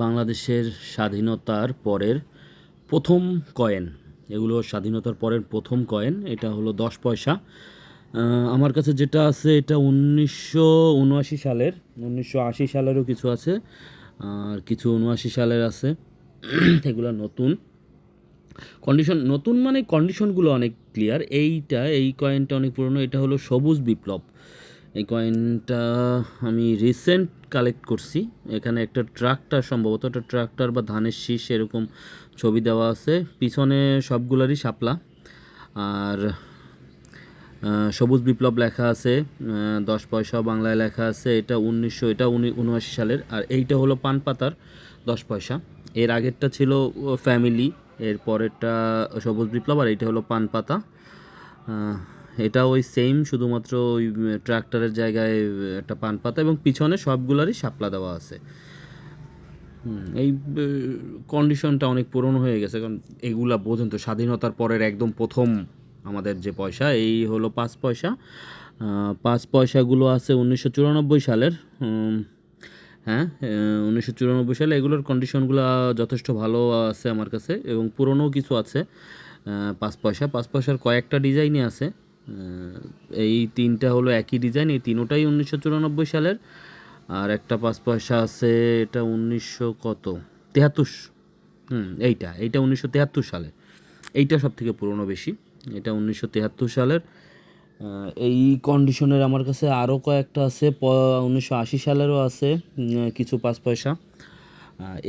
বাংলাদেশের স্বাধীনতার পরের প্রথম কয়েন, এগুলো স্বাধীনতার পরের প্রথম কয়েন। এটা হলো 10 পয়সা। আমার কাছে যেটা আছে এটা 1979 সালের, 1980 সালেরও কিছু আছে, আর কিছু 79 সালের আছে। এগুলো নতুন কন্ডিশন, নতুন মানে কন্ডিশনগুলো অনেক ক্লিয়ার। এই কয়েনটা অনেক পুরনো। এটা হলো সবুজ বিপ্লব। এই কয়েনটা আমি রিসেন্ট কালেক্ট করছি। এখানে একটা ট্রাক্টর, সম্ভবত একটা ট্রাক্টর বা ধানের শীষ এরকম ছবি দেওয়া আছে। পিছনে সবগুলারই শাপলা, আর সবুজ বিপ্লব লেখা আছে। 10 পয়সা বাংলায় লেখা আছে। এটা 79 সালের। আর এইটা হলো পান পাতার 10 পয়সা। এর আগেরটা ছিল ফ্যামিলি, এর পরেরটা সবুজ বিপ্লব, আর এইটা হলো পান পাতা। এটা ওই সেম, শুধুমাত্র ওই ট্রাক্টরের জায়গায় একটা পান পাতা, এবং পিছনে সবগুলারই শাপলা দেওয়া আছে। এই কন্ডিশনটা অনেক পুরনো হয়ে গেছে, কারণ এগুলা বোঝেন তো, স্বাধীনতার পরের একদম প্রথম আমাদের যে পয়সা, এই হলো 5 পয়সা। 5 পয়সাগুলো আছে 1994 সালের। হ্যাঁ, 1994 সালে। এগুলোর কন্ডিশনগুলো যথেষ্ট ভালো আছে আমার কাছে, এবং পুরনোও কিছু আছে। 5 পয়সার কয়েকটা ডিজাইনই আছে। এই তিনটা হলো একই ডিজাইন, এই তিনোটাই 1994 সালের। আর একটা 5 পয়সা আছে, এটা 1973। এইটা 1973 সালে। এইটা সব থেকে পুরনো বেশি। এটা 1973 সালের। এই কন্ডিশনের আমার কাছে আরও কয়েকটা আছে, 1980 সালেরও আছে কিছু 5 পয়সা।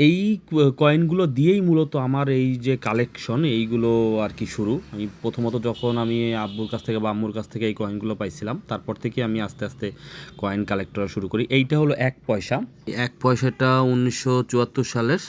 এই কয়েনগুলো দিয়েই মূলত আমার এই যে কালেকশন, এইগুলো আর কি শুরু। আমি প্রথমত যখন আমি আব্বুর কাছ থেকে বা আম্মুর কাছ থেকে এই কয়েনগুলো পাইছিলাম, তারপর থেকে আমি আস্তে আস্তে কয়েন কালেক্ট করা শুরু করি। এইটা হলো 1 পয়সা। 1 পয়সাটা 1974 সালের।